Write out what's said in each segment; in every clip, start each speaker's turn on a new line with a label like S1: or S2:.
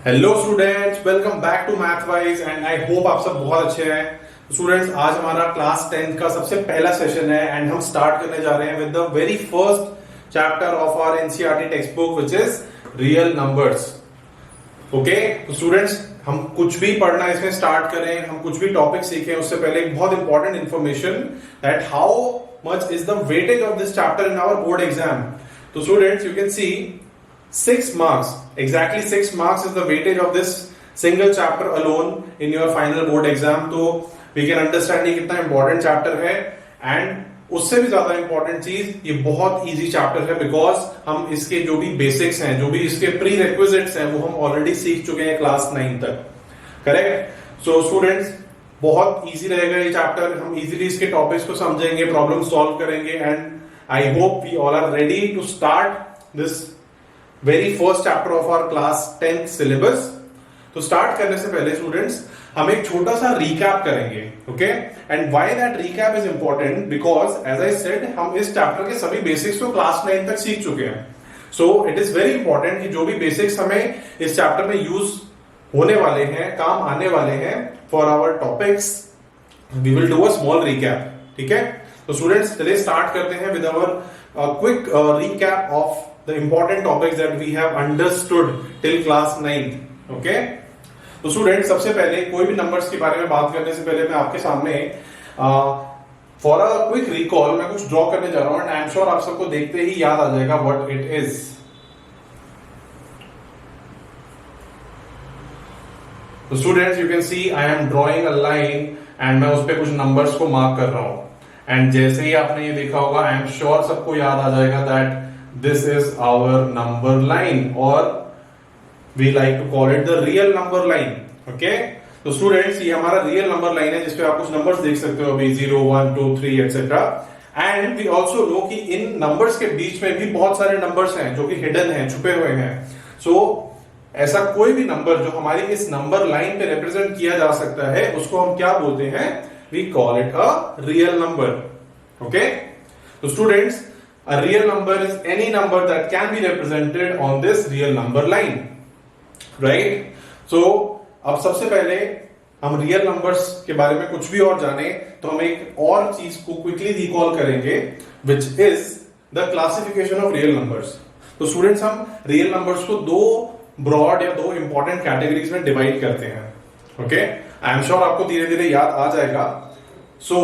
S1: Hello students, welcome back to Mathwise and I hope आप सब बहुत अच्छे हैं। स्टूडेंट्स, आज हमारा क्लास 10th का सबसे पहला सेशन है एंड हम स्टार्ट करने जा रहे हैं with the very first chapter of our NCERT text book which is real numbers. Okay, तो स्टूडेंट्स, हम कुछ भी पढ़ना इसमें स्टार्ट करें, हम कुछ भी टॉपिक सीखें, उससे पहले एक बहुत important information that how much is the weightage of this chapter in our board exam. तो students, you can see 6 marks, exactly 6 marks is the weightage of this single chapter alone in your final board exam. तो we can understand ये कितना important chapter है and उससे भी ज्यादा important चीज, ये बहुत easy chapter है because हम इसके जो भी basics हैं, जो भी इसके prerequisites हैं, वो हम already सीख चुके हैं क्लास 9 तक। Correct? So students, बहुत easy रहेगा ये chapter, हम easily इसके topics को समझेंगे, problem solve करेंगे and I hope we all are ready to start this very first chapter of our class 10th syllabus. तो स्टार्ट करने से पहले स्टूडेंट्स हम एक छोटा सा रिकैप करेंगे, okay? And why that recap is important because as I said, हम इस चैप्टर के सभी बेसिक्स को क्लास 9 तक सीख चुके हैं। So it is very important कि जो भी बेसिक्स हमें इस चैप्टर में यूज होने वाले हैं, काम आने वाले हैं for our topics, we will do a small recap. ठीक है, तो स्टूडेंट्स चलिए स्टार्ट करते हैं with our quick recap of the important topics that we have understood till class 9th. Okay? तो स्टूडेंट, सबसे पहले कोई भी नंबर्स के बारे में बात करने से पहले मैं आपके सामने फॉर अ क्विक रिकॉल मैं कुछ ड्रॉ करने जा रहा हूं एंड आई एम श्योर आप सबको देखते ही याद आ जाएगा व्हाट इट इज। तो students, you can C I am drawing a line and मैं उस पर कुछ नंबर्स को मार्क कर रहा हूं एंड जैसे ही आपने ये देखा होगा, आई एम श्योर सबको याद आ जाएगा that this is our number line or we like to call it the real number line. Okay, तो स्टूडेंट्स, ये हमारा रियल नंबर लाइन है जिसपे आप कुछ नंबर्स देख सकते हो अभी 0 1 2 3 etcetera. And we also know कि इन नंबर्स के बीच में भी बहुत सारे नंबर्स हैं जो कि हिडन हैं, छुपे हुए हैं। सो ऐसा कोई भी नंबर जो हमारी इस नंबर लाइन पे रिप्रेजेंट किया जा सकता है उसको हम क्या बोलते हैं? We call it a real number. Okay, तो students, a real number is any number that can be represented on this real number line, right? So अब सबसे पहले हम रियल नंबर्स के बारे में कुछ भी और जाने तो हम एक और चीज को क्विकली रिकॉल करेंगे which is the classification of real numbers. तो स्टूडेंट्स, हम रियल नंबर्स को दो ब्रॉड या दो इंपॉर्टेंट कैटेगरीज में डिवाइड करते हैं। ओके, आई एम श्योर आपको धीरे धीरे याद आ जाएगा। So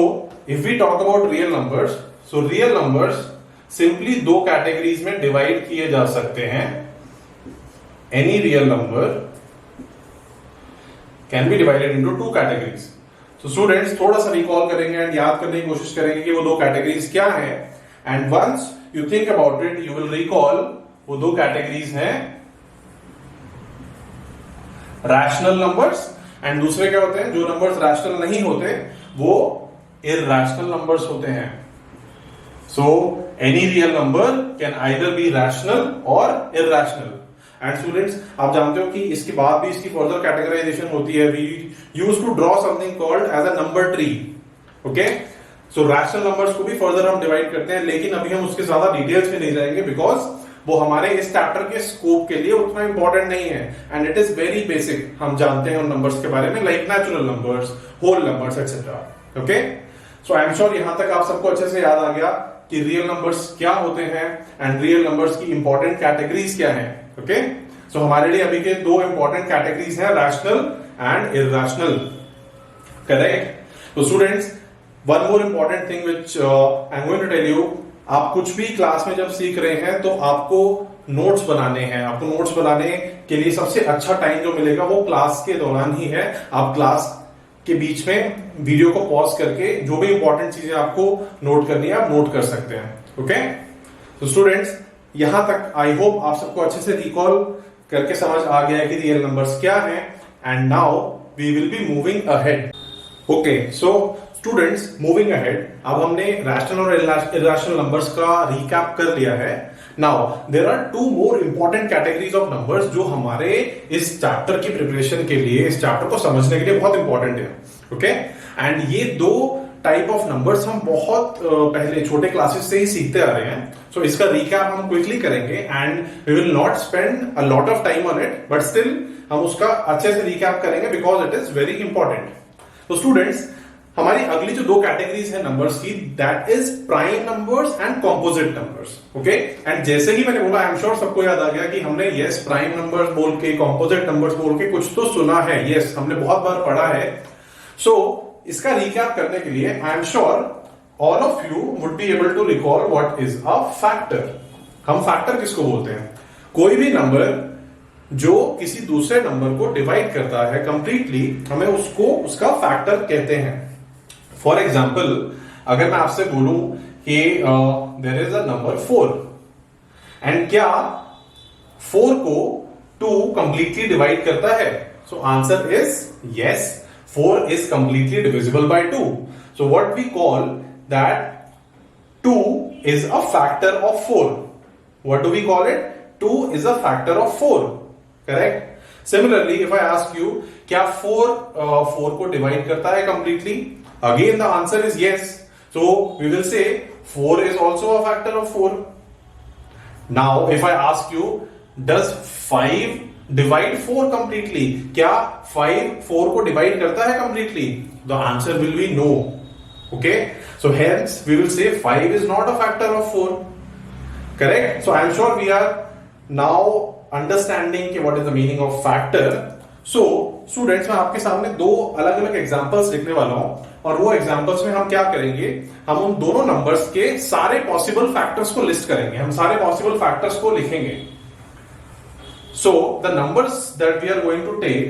S1: if we talk about real numbers, so real numbers simply दो कैटेगरीज में डिवाइड किए जा सकते हैं। Any real number can be divided into 2 categories. तो स्टूडेंट्स, थोड़ा सा रिकॉल करेंगे एंड याद करने की कोशिश करेंगे कि वो दो कैटेगरीज क्या हैं। And once you think about it, you will recall वो दो कैटेगरीज हैं रैशनल नंबर्स एंड दूसरे क्या होते हैं? जो नंबर्स रैशनल नहीं होते वो इरैशनल नंबर्स होते हैं। So any real number can either be rational or irrational. And students, आप जानते हो कि इसके बाद भी इसकी फर्दर कैटेगराइजेशन होती है। We used to draw something called as a number tree. Okay? So rational numbers को भी फर्दर हम डिवाइड करते हैं, लेकिन अभी हम उसके ज्यादा डिटेल्स में नहीं जाएंगे बिकॉज वो हमारे इस चैप्टर के स्कोप के लिए उतना इंपॉर्टेंट नहीं है and it is very basic. हम जानते हैं उन नंबर्स के बारे में like natural numbers, whole numbers etcetera. Okay, so I am sure यहां तक आप सबको अच्छे से याद आ गया कि रियल नंबर्स क्या होते हैं एंड रियल नंबर्स की इंपॉर्टेंट कैटेगरीज क्या हैं। ओके, सो हमारे लिए अभी के दो इंपॉर्टेंट कैटेगरीज हैं, रैशनल एंड इरैशनल। करेक्ट? तो students, one more important thing which I am going to tell you, आप कुछ भी क्लास में जब सीख रहे हैं तो आपको नोट्स बनाने हैं। आपको नोट्स बनाने के लिए सबसे अच्छा टाइम जो मिलेगा वो क्लास के दौरान ही है। आप क्लास के बीच में वीडियो को पॉज करके जो भी इंपॉर्टेंट चीजें आपको नोट करनी है आप नोट कर सकते हैं। ओके, तो स्टूडेंट्स, यहां तक आई होप आप सबको अच्छे से रिकॉल करके समझ आ गया है कि रियल नंबर्स क्या हैं and now we will be moving ahead. Okay, so students, moving ahead, अब हमने रैशनल और इरैशनल नंबर्स का रिकैप कर लिया है। Now there are 2 more important categories of numbers जो हमारे इस चैप्टर की प्रिपरेशन के लिए, इस चैप्टर को समझने के लिए बहुत इंपॉर्टेंट है। ओके, एंड ये दो टाइप ऑफ नंबर्स हम बहुत पहले छोटे क्लासेस से ही सीखते आ रहे हैं. सो इसका रिकैप हम क्विकली करेंगे and we will not spend a lot of time on it, but still हम उसका अच्छे से रिकैप करेंगे because it is very important. तो स्टूडेंट्स, हमारी अगली जो दो कैटेगरीज है नंबर्स की, that is prime numbers and composite numbers. Okay, and जैसे ही मैंने बोला, आई एम श्योर सबको याद आ गया कि हमने यस प्राइम नंबर्स बोल के, कॉम्पोजिट नंबर्स बोल के कुछ तो सुना है. यस, हमने बहुत बार पढ़ा है. सो इसका रिकैप करने के लिए I am sure all of you would be able to recall what is a factor. हम फैक्टर किसको बोलते हैं? कोई भी नंबर जो किसी दूसरे नंबर को डिवाइड करता है कंप्लीटली, हमें उसको उसका फैक्टर कहते हैं. फॉर एग्जाम्पल, अगर मैं आपसे बोलूं कि there is a number 4 and क्या 4 को 2 कंप्लीटली डिवाइड करता है? So answer is yes, 4 is completely divisible by 2. So what we call that 2 is a factor of 4. What do we call it? 2 is a factor of 4. Correct? Similarly, if I ask you, क्या 4 को divide करता है completely? Again the answer is yes. So we will say 4 is also a factor of 4. Now if I ask you, does 5 divide 4 completely? क्या 5 4 को divide करता है completely? The answer will be no. Okay, so hence we will say 5 is not a factor of 4. Correct? So I am sure we are now understanding कि what is the meaning of factor. So students, मैं आपके सामने दो अलग अलग examples लिखने वाला हूं, और वो एग्जांपल्स में हम क्या करेंगे, हम उन दोनों नंबर्स के सारे पॉसिबल फैक्टर्स को लिस्ट करेंगे. हम सारे पॉसिबल फैक्टर्स को लिखेंगे. So the numbers that we are going to take,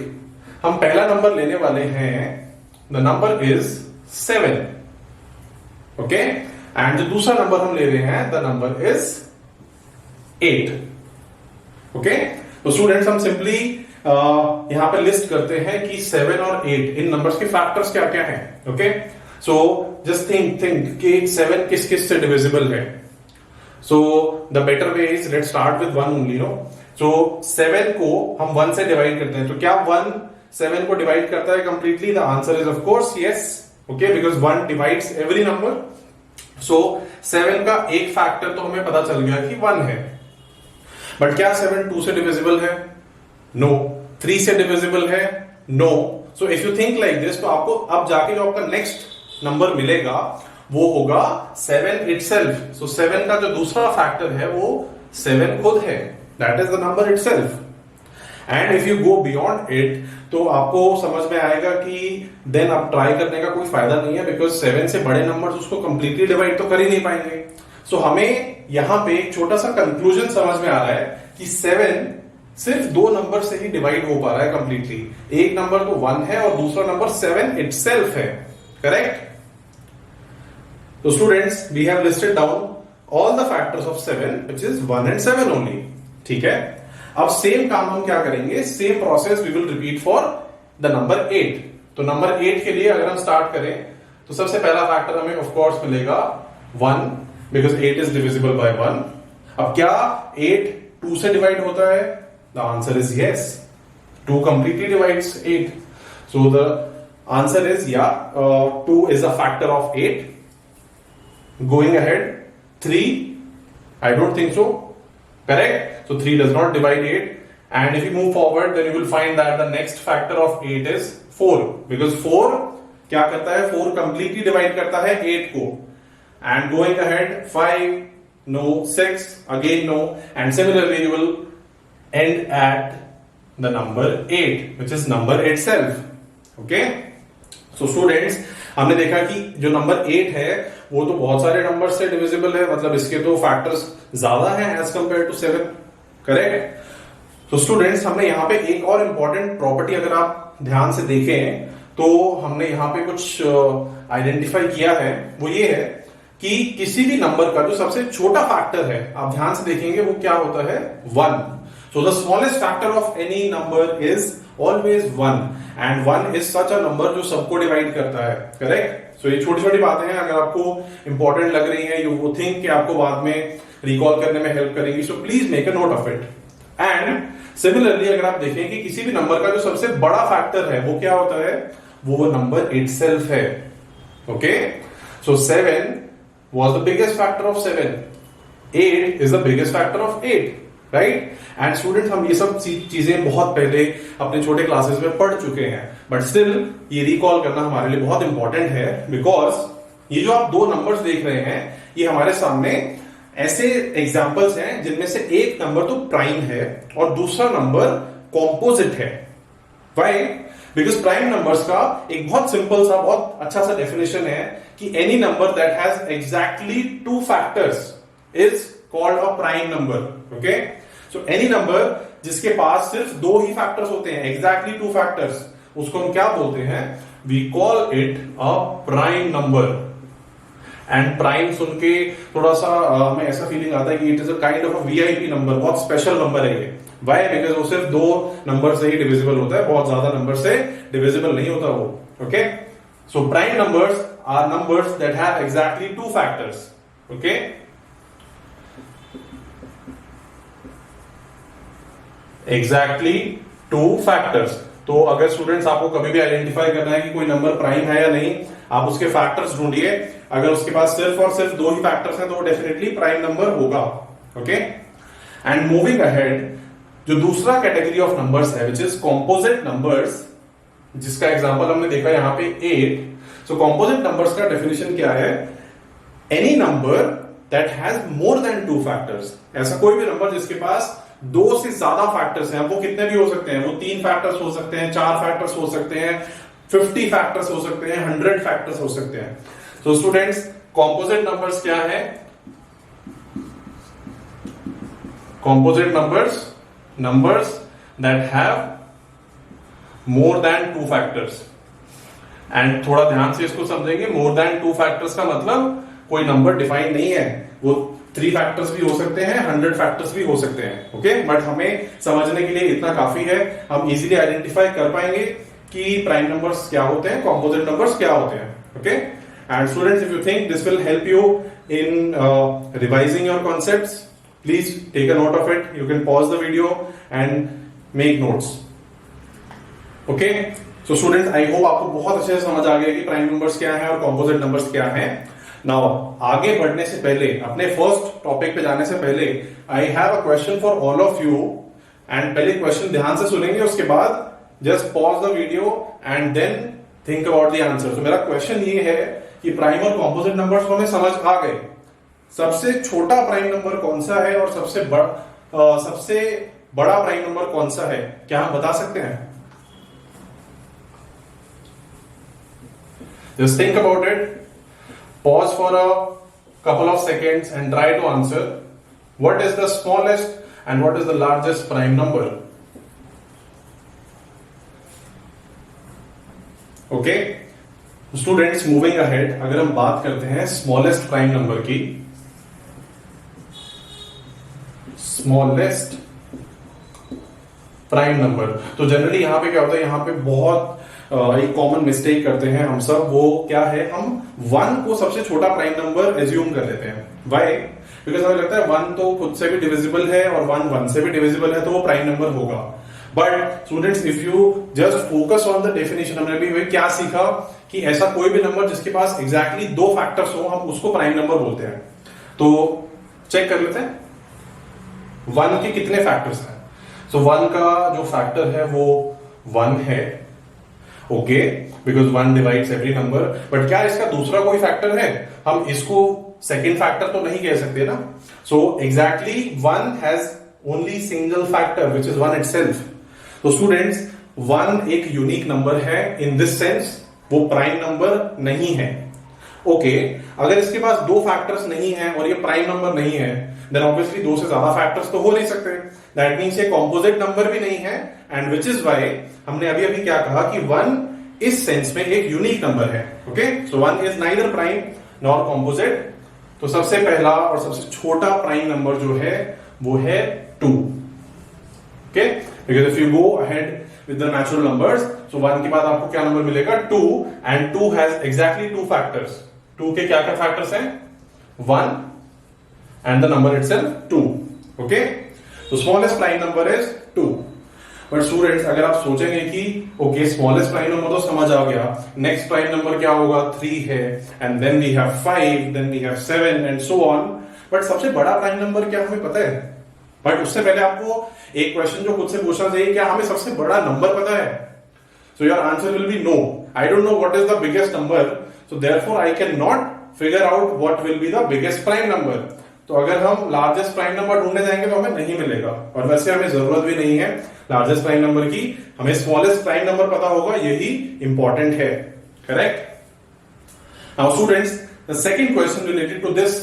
S1: हम पहला नंबर लेने वाले हैं, the number is 7. Okay, and जो दूसरा नंबर हम ले रहे हैं, the number is 8. Okay, तो स्टूडेंट्स हम सिंपली यहां पे लिस्ट करते हैं कि 7 और 8 इन नंबर्स के फैक्टर्स क्या क्या हैं. ओके, सो जस्ट थिंक कि 7 किस किस से डिविजिबल है. So the better way is let's start with 1 only. No, so 7 को हम 1 से डिवाइड करते हैं, तो क्या 1 7 को डिवाइड करता है completely? The answer is of course yes. Okay, because 1 divides every number. So 7 का एक फैक्टर तो हमें पता चल गया कि 1 है. बट क्या 7 2 से डिविजिबल है? नो. 3 से डिविजिबल है? No. So if you think like this, तो आपको अब जाके जो आपका नेक्स्ट नंबर मिलेगा वो होगा 7 itself. सो 7 का जो दूसरा फैक्टर है वो 7 खुद है. That is the number itself. And if you go beyond it, तो आपको समझ में आएगा कि then आप ट्राई करने का कोई फायदा नहीं है, बिकॉज 7 से बड़े नंबर्स उसको कंप्लीटली डिवाइड तो कर ही नहीं पाएंगे. सो हमें यहां पे एक छोटा सा कंक्लूजन समझ में आ रहा है कि 7 सिर्फ 2 नंबर से ही डिवाइड हो पा रहा है कंप्लीटली. एक नंबर तो 1 है और दूसरा नंबर 7 itself है. करेक्ट? तो students, we have listed down all the factors of 7, which is 1 and 7 only. ठीक है, अब सेम काम हम क्या करेंगे, same process we will repeat for the number 8. तो नंबर 8 के लिए अगर हम स्टार्ट करें, तो सबसे पहला फैक्टर हमें ऑफ कोर्स मिलेगा 1, बिकॉज 8 इज डिविजिबल बाय 1. अब क्या 8 2 से डिवाइड होता है? The answer is yes, 2 completely divides 8. So the answer is या 2 is a factor of 8. Going ahead, 3, I don't think so. Correct? So 3 does not divide 8. And if you move forward, then you will find that the next factor of 8 is 4. Because 4 क्या करता है? 4 completely divide करता है 8 को. And going ahead, 5, no, 6, again no. And similarly, you will end at the number 8, which is number itself. Okay? So students, हमने देखा कि जो नंबर 8 है वो तो बहुत सारे नंबर से डिविजिबल है, मतलब इसके तो फैक्टर्स ज्यादा हैं एज कंपेयर टू 7. करेक्ट? तो स्टूडेंट्स, हमने यहाँ पे एक और इंपॉर्टेंट प्रॉपर्टी अगर आप ध्यान से देखें तो हमने यहाँ पे कुछ आइडेंटिफाई किया है. वो ये है कि किसी भी नंबर का जो सबसे छोटा फैक्टर है, आप ध्यान से देखेंगे वो क्या होता है? 1. So the smallest factor of any number is always 1, and 1 is such a number जो सबको डिवाइड करता है. करेक्ट? सो ये छोटी छोटी बातें हैं, अगर आपको इंपॉर्टेंट लग रही है, यू थिंक कि आपको बाद में रिकॉल करने में हेल्प करेंगी, so please make a note of it. And similarly अगर आप देखें कि किसी भी नंबर का जो सबसे बड़ा फैक्टर है वो क्या होता है? वो नंबर इटसेल्फ है. Okay, so 7 was the biggest factor of 7. 8 is the biggest factor of 8, right? And students, हम ये सब चीजें बहुत पहले अपने छोटे क्लासेस में पढ़ चुके हैं, बट स्टिल ये रिकॉल करना हमारे लिए बहुत इंपॉर्टेंट है, बिकॉज ये जो आप दो नंबर्स देख रहे हैं, ये हमारे सामने ऐसे एग्जाम्पल्स हैं जिनमें से एक नंबर तो प्राइम है और दूसरा नंबर कॉम्पोजिट है. वाई? बिकॉज प्राइम नंबर्स का एक बहुत सिंपल सा, बहुत अच्छा सा डेफिनेशन है कि any number that has exactly two factors is called a prime number. Okay, so any number जिसके पास सिर्फ दो ही फैक्टर्स होते हैं, एग्जैक्टली टू फैक्टर्स, उसको हम क्या बोलते हैं? We call it a prime number. And prime सुन के थोड़ा सा हमें ऐसा फीलिंग आता है कि it is a kind of a VIP number, बहुत स्पेशल नंबर है ये. वाई? बिकॉज वो सिर्फ दो नंबर से ही डिविजिबल होता है, बहुत ज्यादा नंबर से डिविजिबल नहीं होता वो. Okay, so prime numbers are numbers that have exactly two factors. Okay, exactly two factors. तो अगर स्टूडेंट्स आपको कभी भी आइडेंटिफाई करना है कि कोई नंबर प्राइम है या नहीं, आप उसके फैक्टर्स ढूंढिए. अगर उसके पास सिर्फ और सिर्फ दो ही फैक्टर्स हैं तो वो डेफिनेटली प्राइम नंबर होगा. ओके, एंड मूविंग अहेड, जो दूसरा कैटेगरी ऑफ नंबर्स है विच इज कॉम्पोजिट नंबर्स, जिसका एग्जांपल हमने देखा यहां पे 8. सो कॉम्पोजिट नंबर्स का डेफिनेशन क्या है? Any number that has more than two factors. ऐसा कोई भी नंबर जिसके पास दो से ज्यादा फैक्टर्स हैं. वो कितने भी हो सकते हैं, वो 3 फैक्टर्स हो सकते हैं, 4 फैक्टर्स हो सकते हैं, 50 फैक्टर्स हो सकते हैं, 100 फैक्टर्स हो सकते हैं. तो स्टूडेंट्स, कॉम्पोजिट नंबर्स क्या है? Composite numbers that have more than 2 factors. And थोड़ा ध्यान से इसको समझेंगे. मोर देन 2 फैक्टर्स का मतलब कोई नंबर डिफाइन नहीं है, वो 3 फैक्टर्स भी हो सकते हैं, 100 फैक्टर्स भी हो सकते हैं. ओके, बट हमें समझने के लिए इतना काफी है. हम इजीली आइडेंटिफाई कर पाएंगे कि प्राइम नंबर्स क्या होते हैं, कॉम्पोजिट नंबर्स क्या होते हैं. Okay, and students, if you think this will help you in revising your concepts, please take a note of it. You can pause the video and make notes. Okay, so students, I hope आपको बहुत अच्छे से समझ आ गया कि prime numbers क्या है और कॉम्पोजिट नंबर्स क्या है. नाउ, आगे बढ़ने से पहले, अपने फर्स्ट टॉपिक पे जाने से पहले, I have a question for all of you. And पहले क्वेश्चन ध्यान से सुनेंगे, उसके बाद just pause the video and then think about the answer. तो मेरा क्वेश्चन ये है कि प्राइम और कॉम्पोजिट नंबर्स हमें समझ आ गए. सबसे छोटा प्राइम नंबर कौन सा है और सबसे बड़ा प्राइम नंबर कौन सा है? क्या हम बता सकते हैं? Just think about it. Pause for a couple of seconds and try to answer. What is the smallest and what is the largest prime number? Okay? Students, moving ahead, अगर हम बात करते हैं smallest prime number की, smallest prime number, तो generally यहां पे क्या होता है, यहां पे बहुत एक कॉमन मिस्टेक करते हैं हम सब. वो क्या है, हम 1 को सबसे छोटा प्राइम नंबर एज्यूम कर लेते हैं. वाई? बिकॉज हमें लगता है 1 तो खुद से भी डिविजिबल है और 1 से भी डिविजिबल है, तो वो प्राइम नंबर होगा. But students, if you just focus on the definition, हमने अभी क्या सीखा कि ऐसा कोई भी नंबर जिसके पास एग्जैक्टली 2 फैक्टर्स हो, हम उसको प्राइम नंबर बोलते हैं. तो चेक कर लेते हैं 1 के कितने फैक्टर्स हैं. सो 1 का जो फैक्टर है वो 1 है. Okay, because 1 divides every number. But क्या इसका दूसरा कोई फैक्टर है? हम इसको सेकेंड फैक्टर तो नहीं कह सकते ना. So exactly 1 has only single factor which is 1 itself. तो स्टूडेंट्स, 1 एक यूनिक नंबर है इन दिस सेंस, वो प्राइम नंबर नहीं है. ओके, अगर इसके पास 2 फैक्टर्स नहीं है और ये प्राइम नंबर नहीं है, देन ऑब्वियसली 2 से ज्यादा फैक्टर्स तो हो नहीं सकते. दैट मीन्स ये कॉम्पोजिट नंबर भी नहीं है. एंड विच इज वाई हमने अभी अभी क्या कहा कि 1 इस सेंस में एक यूनिक नंबर है. Okay, so 1 is neither prime nor composite. तो सबसे पहला और सबसे छोटा प्राइम नंबर जो है वो है 2. Okay, because if you go ahead with the natural numbers, so 1 के बाद आपको क्या नंबर मिलेगा? 2. And 2 has exactly 2 factors. 2 के क्या क्या फैक्टर्स हैं? 1 and the number itself 2. Okay, so smallest prime number is 2. But students अगर आप सोचेंगे कि ओके स्मॉलेस्ट प्राइम नंबर तो समझ आ गया, नेक्स्ट प्राइम नंबर क्या होगा, 3 है, and then we have 5, then we have 7 and so on, but सबसे बड़ा प्राइम नंबर क्या हमें पता है? बट उससे पहले आपको एक क्वेश्चन जो खुद से पूछना चाहिए, क्या हमें सबसे बड़ा नंबर पता है? So your answer will be no, I don't know what is the biggest number, so therefore I can not figure out what will be the biggest prime number. तो अगर हम लार्जेस्ट प्राइम नंबर ढूंढने जाएंगे तो हमें नहीं मिलेगा, और वैसे हमें जरूरत भी नहीं है लार्जेस्ट प्राइम नंबर की, हमें स्मॉलेस्ट प्राइम नंबर पता होगा, यही इंपॉर्टेंट है। Correct? Now students, the second question related to this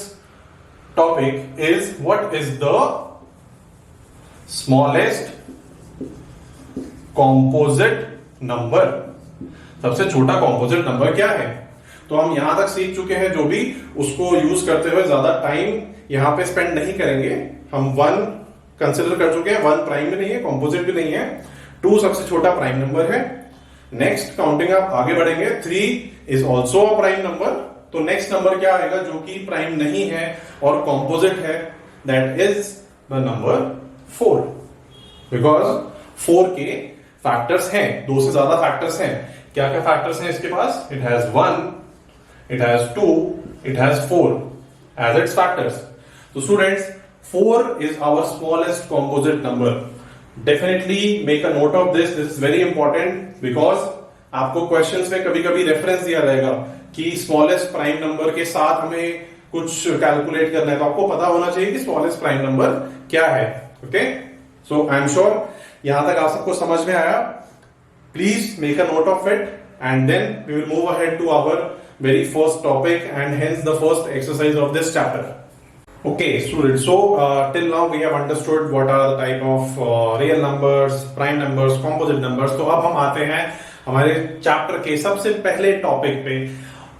S1: topic is what is the smallest composite number? सबसे छोटा कॉम्पोजिट नंबर क्या है? तो हम यहां तक सीख चुके हैं, जो भी उसको यूज करते हुए ज्यादा टाइम यहां पे स्पेंड नहीं करेंगे। हम 1 कंसिडर कर चुके हैं, 1 प्राइम भी नहीं है, कॉम्पोजिट भी नहीं है, 2 सबसे छोटा प्राइम नंबर है। नेक्स्ट काउंटिंग आप आगे बढ़ेंगे, 3 is also a prime number. तो नेक्स्ट नंबर क्या आएगा जो कि प्राइम नहीं है और कॉम्पोजिट है? That is the number 4, because 4 के फैक्टर्स हैं, 2 से ज्यादा फैक्टर्स हैं। क्या क्या फैक्टर्स हैं इसके पास? It has 1, it has 2, it has 4 as its factors. So students, 4 is our smallest composite number. Definitely make a note of this. This is very important because आपको क्वेश्चंस में कभी कभी रेफरेंस दिया रहेगा कि स्मॉलेस्ट प्राइम नंबर के साथ हमें कुछ कैलकुलेट करना है, तो आपको पता होना चाहिए कि स्मॉलेस्ट प्राइम नंबर क्या है। Okay, so I am sure यहां तक आप सबको समझ में आया। Please make a note of it and then we will move ahead to our very first topic and hence the first exercise of this chapter. Okay students, so till now we have understood what are the type of real numbers, prime numbers, composite numbers. तो अब हम आते हैं हमारे chapter के सबसे पहले topic पे,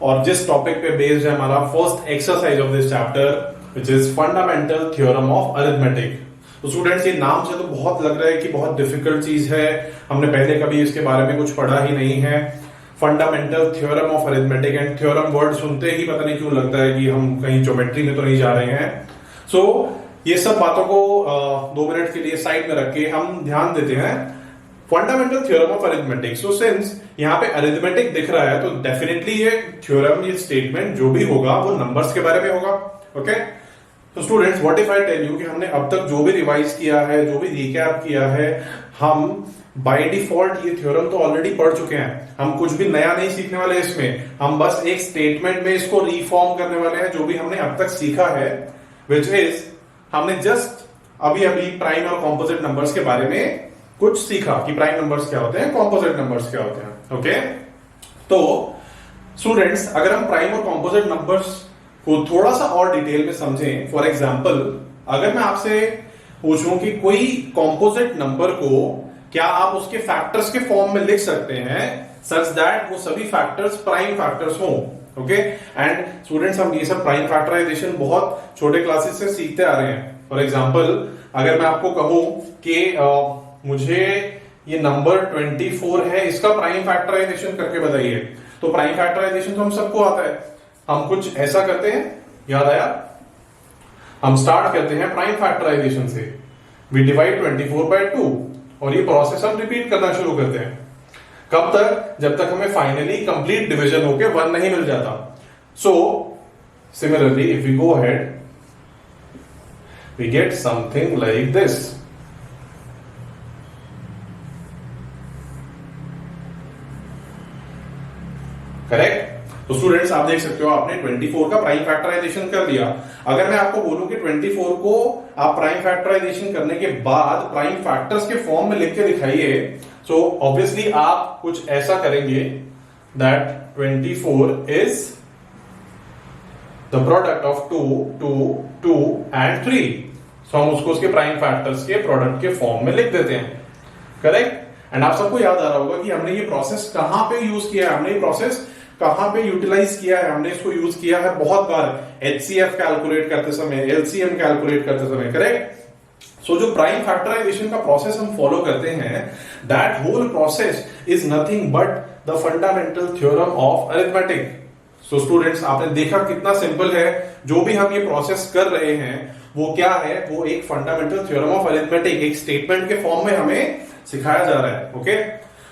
S1: और जिस टॉपिक पे बेस्ड है हमारा first exercise of this chapter, which is fundamental theorem of arithmetic. तो स्टूडेंट्स ये नाम से तो बहुत लग रहा है कि बहुत डिफिकल्ट चीज है, हमने पहले कभी इसके बारे में कुछ पढ़ा ही नहीं है। Fundamental theorem of arithmetic, and theorem word सुनते ही पता नहीं क्यों लगता है कि हम कहीं ज्योमेट्री में तो नहीं जा रहे हैं। सो ये सब बातों को 2 मिनट के लिए साइड में रख के हम ध्यान देते हैं fundamental theorem of arithmetic. So since यहाँ पे अरिथमेटिक दिख रहा है तो डेफिनेटली ये थ्योरम, ये स्टेटमेंट जो भी होगा वो नंबर्स के बारे में होगा। ओके, तो students what if I tell you कि हमने अब तक जो भी रिवाइज किया है, जो भी रिकैप किया है, हम बाय डिफॉल्ट ये थ्योरम तो ऑलरेडी पढ़ चुके हैं, हम कुछ भी नया नहीं सीखने वाले इसमें, हम बस एक स्टेटमेंट में इसको रिफॉर्म करने वाले हैं जो भी हमने अब तक सीखा है, विच इज हमने जस्ट अभी अभी प्राइम और कॉम्पोजिट नंबर्स के बारे में कुछ सीखा कि प्राइम नंबर्स क्या होते हैं, कॉम्पोजिट नंबर्स क्या होते हैं। ओके, तो स्टूडेंट्स अगर हम प्राइम और कॉम्पोजिट नंबर्स को थोड़ा सा और डिटेल में समझें, फॉर एग्जाम्पल अगर मैं आपसे पूछूं कि कोई कॉम्पोजिट नंबर को क्या आप उसके फैक्टर्स के फॉर्म में लिख सकते हैं सच दैट वो सभी फैक्टर्स प्राइम फैक्टर्स हों। ओके, एंड स्टूडेंट्स हम ये सब प्राइम फैक्टराइजेशन बहुत छोटे क्लासेस से सीखते आ रहे हैं। फॉर एग्जांपल अगर मैं आपको कहूं कि मुझे ये नंबर 24 है, इसका प्राइम फैक्टराइजेशन करके बताइए, तो प्राइम फैक्टराइजेशन तो हम सबको आता है, हम कुछ ऐसा करते हैं, याद आया, हम स्टार्ट करते हैं प्राइम फैक्टराइजेशन से, वी डिवाइड 24 by 2 और ये प्रोसेस हम रिपीट करना शुरू करते हैं। कब तक? जब तक हमें फाइनली कंप्लीट डिवीजन होके 1 नहीं मिल जाता। So similarly if we go ahead we get something like this. Correct? तो स्टूडेंट्स आप देख सकते हो आपने 24 का प्राइम फैक्टराइजेशन कर दिया। अगर मैं आपको बोलूं कि 24 को आप प्राइम फैक्टराइजेशन करने के बाद प्राइम फैक्टर्स के फॉर्म में लिख के दिखाइए, सो ऑब्वियसली आप कुछ ऐसा करेंगे that 24 is the product of 2, 2, 2 and 3। सो हम उसको उसके प्राइम फैक्टर्स के प्रोडक्ट के फॉर्म में लिख देते हैं। करेक्ट? एंड आप सबको याद आ रहा होगा कि हमने ये प्रोसेस कहां पे यूज किया है, हमने ये प्रोसेस कहां पे यूटिलाइज किया है, हमने इसको यूज किया है बहुत बार, HCF कैलकुलेट करते समय, LCM कैलकुलेट करते समय। करेक्ट? सो जो प्राइम फैक्टराइजेशन का प्रोसेस हम फॉलो करते हैं, that whole process is nothing but the fundamental theorem of arithmetic. So students आपने देखा कितना सिंपल है, जो भी हम ये प्रोसेस कर रहे हैं वो क्या है, वो एक फंडामेंटल थ्योरम ऑफ अरिथमेटिक एक स्टेटमेंट के फॉर्म में हमें सिखाया जा रहा है। ओके,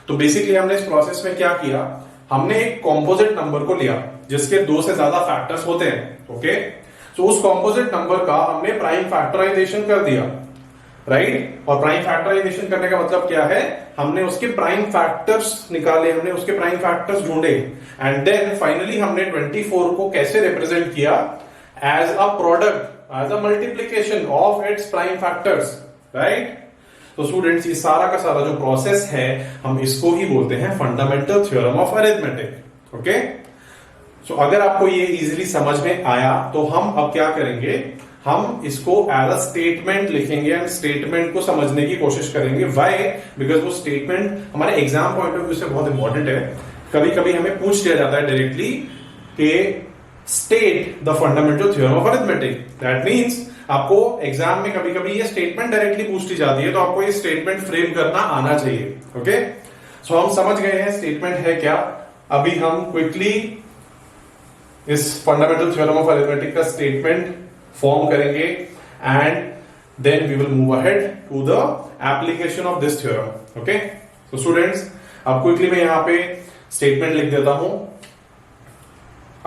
S1: तो बेसिकली हमने इस प्रोसेस में क्या किया, हमने एक कॉम्पोजिट नंबर को लिया जिसके दो से ज्यादा फैक्टर्स होते हैं। ओके, तो उस कॉम्पोजिट नंबर का हमने प्राइम फैक्टराइजेशन कर दिया, राइट। और प्राइम फैक्टराइजेशन करने का मतलब क्या है, हमने उसके प्राइम फैक्टर्स निकाले, हमने उसके प्राइम फैक्टर्स ढूंढे, एंड देन फाइनली हमने 24 को कैसे रिप्रेजेंट किया, as a product, as a multiplication of its prime factors, right. तो स्टूडेंट्स, ये सारा का सारा जो प्रोसेस है, हम इसको ही बोलते हैं fundamental theorem of arithmetic. Okay, so अगर आपको ये इजीली समझ में आया तो हम अब क्या करेंगे, हम इसको एज अ स्टेटमेंट लिखेंगे एंड स्टेटमेंट को समझने की कोशिश करेंगे। व्हाई? बिकॉज वो स्टेटमेंट हमारे एग्जाम पॉइंट ऑफ व्यू से बहुत इंपॉर्टेंट है। कभी कभी हमें पूछ लिया जाता है डायरेक्टली कि state the fundamental theorem of arithmetic. That means आपको एग्जाम में कभी कभी ये स्टेटमेंट डायरेक्टली पूछ ली जाती है, तो आपको ये स्टेटमेंट फ्रेम करना आना चाहिए। ओके, सो हम समझ गए हैं स्टेटमेंट है क्या। अभी हम क्विकली इस फंडामेंटल थ्योरम ऑफ अरिथमेटिक का स्टेटमेंट फॉर्म करेंगे and then we will move ahead to the application of this theorem. Okay, तो स्टूडेंट्स, अब क्विकली मैं यहां पे स्टेटमेंट लिख देता हूं।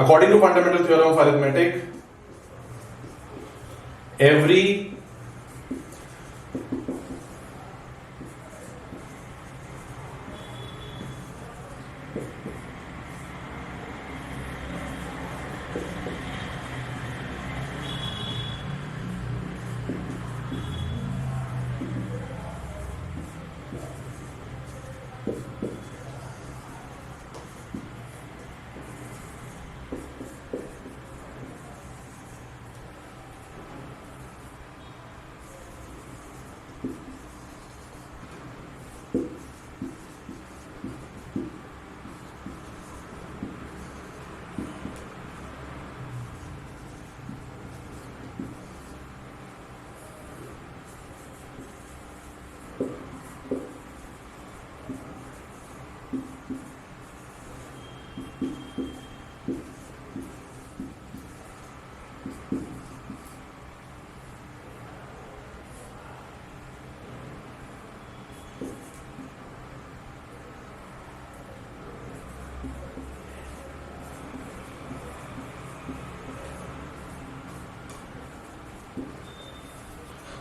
S1: According to fundamental theorem of arithmetic, every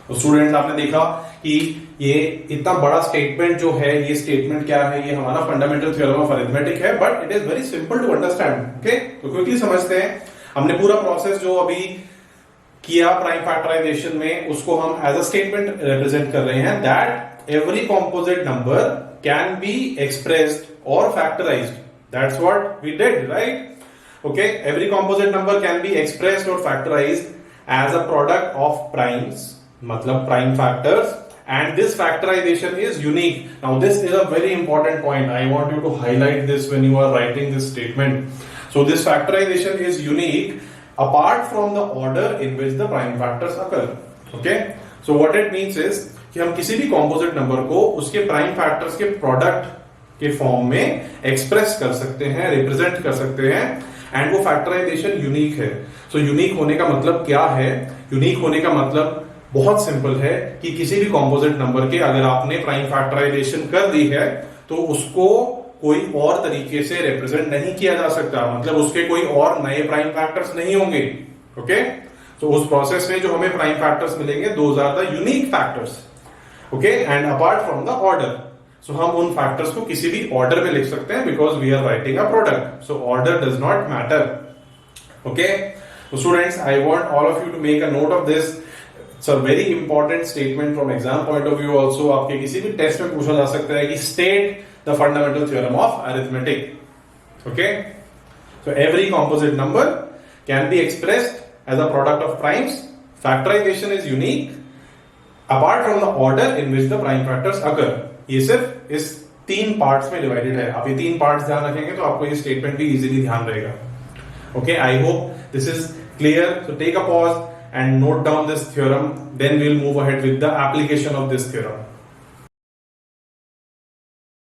S1: तो स्टूडेंट, आपने देखा कि ये इतना बड़ा स्टेटमेंट जो है, ये स्टेटमेंट क्या है, ये हमारा फंडामेंटल थ्योरम ऑफ अरिथमेटिक है, but it is very simple to understand. Okay, तो क्विकली समझते हैं। हमने पूरा प्रोसेस जो अभी किया प्राइम फैक्टराइजेशन में, उसको हम एज अ स्टेटमेंट रिप्रेजेंट कर रहे हैं that every composite number can be expressed or factorized. That's what we did, right. Okay, every composite number can be expressed or factorized as a product of primes, मतलब prime factors, and this factorization is unique. Now this is a very important point. I want you to highlight this when you are writing this statement. So this factorization is unique apart from the order in which the prime factors occur. Okay, so what it means is कि हम किसी भी composite number को उसके prime factors के product के form में express कर सकते हैं, रिप्रेजेंट कर सकते हैं, एंड वो फैक्टराइजेशन यूनिक है। सो यूनिक होने का मतलब क्या है? यूनिक होने का मतलब बहुत सिंपल है कि किसी भी कॉम्पोजिट नंबर के अगर आपने प्राइम फैक्टराइजेशन कर दी है तो उसको कोई और तरीके से रिप्रेजेंट नहीं किया जा सकता, मतलब उसके कोई और नए प्राइम फैक्टर्स नहीं होंगे। ओके, तो उस प्रोसेस में जो हमें प्राइम फैक्टर्स मिलेंगे, those are the unique factors. Okay, and apart from the order, so हम उन फैक्टर्स को किसी भी ऑर्डर में लिख सकते हैं because we are writing a product, so order does not matter. Okay, so students, I want all of you to make a note of this. It's a very important statement from exam point of view also. आपके किसी भी test में पूछा जा सकता है कि state the fundamental theorem of arithmetic. Okay, so every composite number can be expressed as a product of primes. Factorization is unique apart from the order in which the prime factors occur. ये सिर्फ इस 3 parts में divided है। आप ये 3 parts ध्यान रखेंगे तो आपको ये स्टेटमेंट भी इजीली ध्यान रहेगा। Okay, I hope this is clear. So take a pause and note down this theorem. Then we'll move ahead with the application of this theorem.